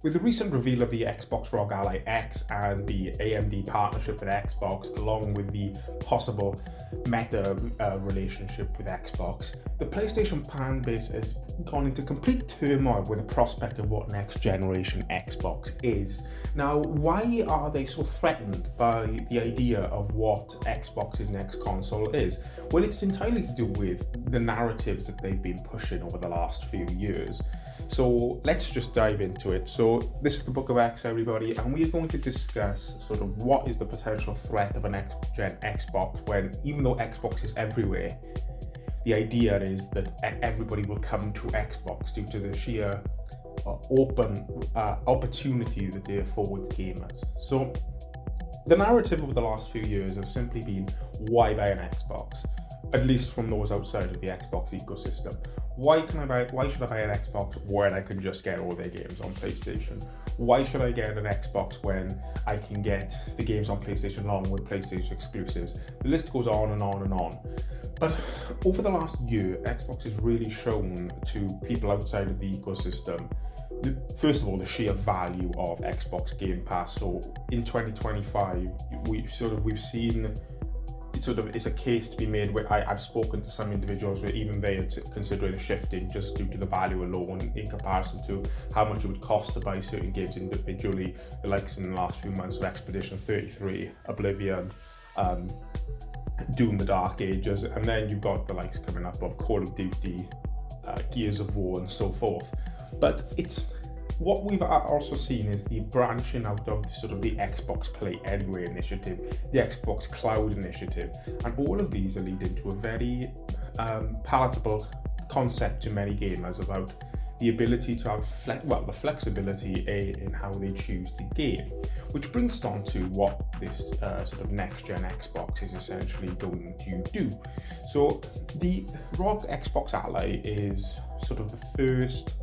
With the recent reveal of the Xbox ROG Ally X and the AMD partnership with Xbox, along with the possible Meta relationship with Xbox, the PlayStation fan base has gone into complete turmoil with the prospect of what next generation Xbox is. Now, why are they so threatened by the idea of what Xbox's next console is? Well, it's entirely to do with the narratives that they've been pushing over the last few years. So let's just dive into it. So this is the Book of X, everybody, and we're going to discuss sort of what is the potential threat of a next-gen Xbox when, even though Xbox is everywhere, the idea is that everybody will come to Xbox due to the sheer open opportunity that they afford gamers. So the narrative over the last few years has simply been, why buy an Xbox? At least from those outside of the Xbox ecosystem. Why should I buy an Xbox when I can just get all their games on PlayStation? Why should I get an Xbox when I can get the games on PlayStation along with PlayStation exclusives? The list goes on and on and on. But over the last year, Xbox has really shown to people outside of the ecosystem, first of all, the sheer value of Xbox Game Pass. So in 2025, we've seen it's a case to be made where I've spoken to some individuals where even they are considering shifting just due to the value alone in comparison to how much it would cost to buy certain games individually, the likes in the last few months of Expedition 33, Oblivion, Doom the Dark Ages, and then you've got the likes coming up of Call of Duty, Gears of War and so forth. But what we've also seen is the branching out of sort of the Xbox Play Anywhere initiative, the Xbox Cloud initiative, and all of these are leading to a very palatable concept to many gamers about the ability to have the flexibility in how they choose to game, which brings us on to what this sort of next-gen Xbox is essentially going to do. So the ROG Xbox Ally is sort of the first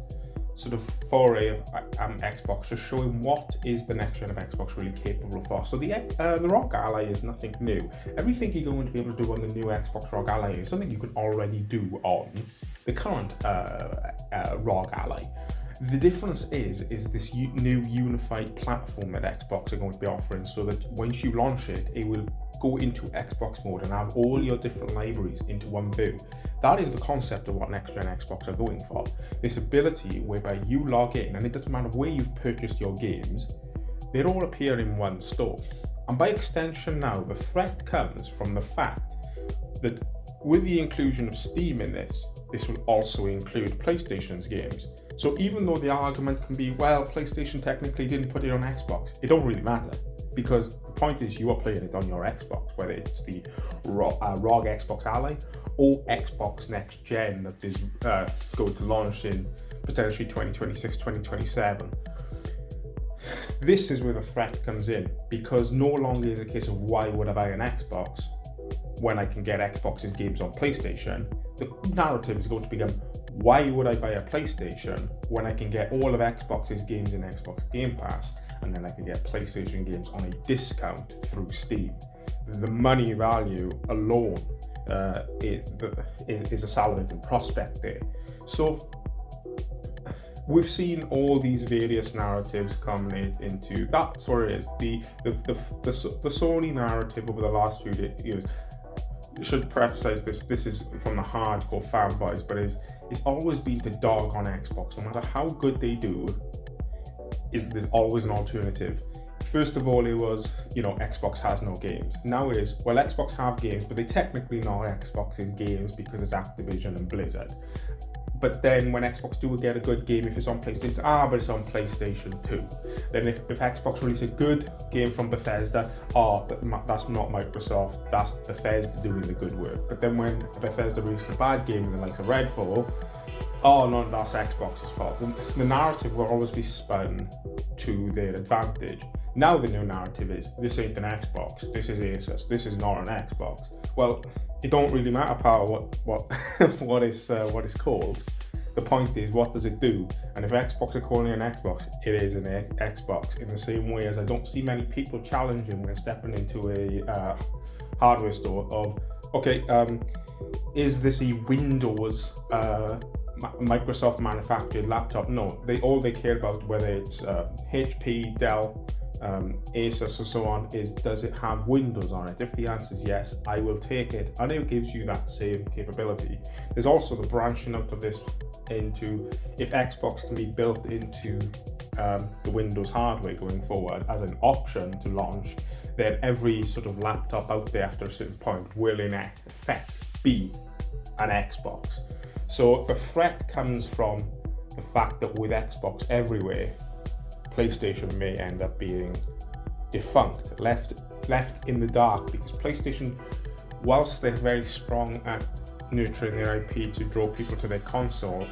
sort of foray of Xbox, just showing what is the next gen of Xbox really capable of. So the ROG Ally is nothing new. Everything you're going to be able to do on the new Xbox ROG Ally is something you can already do on the current ROG Ally. The difference is this new unified platform that Xbox are going to be offering, so that once you launch it, it will go into Xbox mode and have all your different libraries into one view. That is the concept of what next-gen Xbox are going for. This ability whereby you log in, and it doesn't matter where you've purchased your games, they all appear in one store. And by extension now, the threat comes from the fact that with the inclusion of Steam in this will also include PlayStation's games. So even though the argument can be, well, PlayStation technically didn't put it on Xbox, it don't really matter. Because the point is, you are playing it on your Xbox, whether it's the ROG Xbox Ally or Xbox Next Gen that is going to launch in potentially 2026, 2027. This is where the threat comes in, because no longer is it a case of why would I buy an Xbox when I can get Xbox's games on PlayStation. The narrative is going to become, why would I buy a PlayStation when I can get all of Xbox's games in Xbox Game Pass, and then I can get PlayStation games on a discount through Steam? The money value alone is a salivating prospect there. So we've seen all these various narratives culminate into that's what it is. The Sony narrative over the last few years, should preface this is from the hardcore fanboys, but it's always been to dog on Xbox. No matter how good they do, there's always an alternative. First of all, it was, Xbox has no games. Now it is, well, Xbox have games, but they technically not Xbox's games because it's Activision and Blizzard. But then when Xbox do get a good game, if it's on PlayStation, but it's on PlayStation 2. Then if Xbox release a good game from Bethesda, that's not Microsoft, that's Bethesda doing the good work. But then when Bethesda releases a bad game in the likes of Redfall, no, that's Xbox's fault. The narrative will always be spun to their advantage. Now the new narrative is, this ain't an Xbox, this is Asus, this is not an Xbox. Well, it don't really matter, pal, what it's called. The point is, what does it do? And if Xbox are calling it an Xbox, it is an Xbox. In the same way as I don't see many people challenging when stepping into a hardware store of, okay, is this a Windows Microsoft manufactured laptop. No, they care about, whether it's HP, Dell, Asus, or so on, is does it have Windows on it? If the answer is yes, I will take it, and it gives you that same capability. There's also the branching out of this into if Xbox can be built into the Windows hardware going forward as an option to launch, then every sort of laptop out there after a certain point will in effect be an Xbox. So the threat comes from the fact that with Xbox everywhere, PlayStation may end up being defunct, left in the dark, because PlayStation, whilst they're very strong at nurturing their IP to draw people to their console,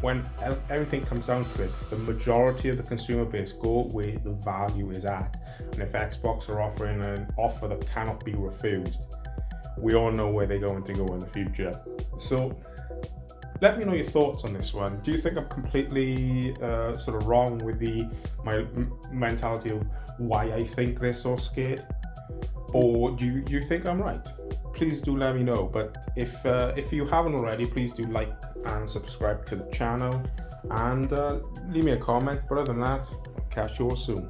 when everything comes down to it, the majority of the consumer base go where the value is at. And if Xbox are offering an offer that cannot be refused, we all know where they're going to go in the future. So let me know your thoughts on this one. Do you think I'm completely sort of wrong with my mentality of why I think they're so scared? Or do you think I'm right? Please do let me know. But if you haven't already, please do like and subscribe to the channel, and leave me a comment. But other than that, I'll catch you all soon.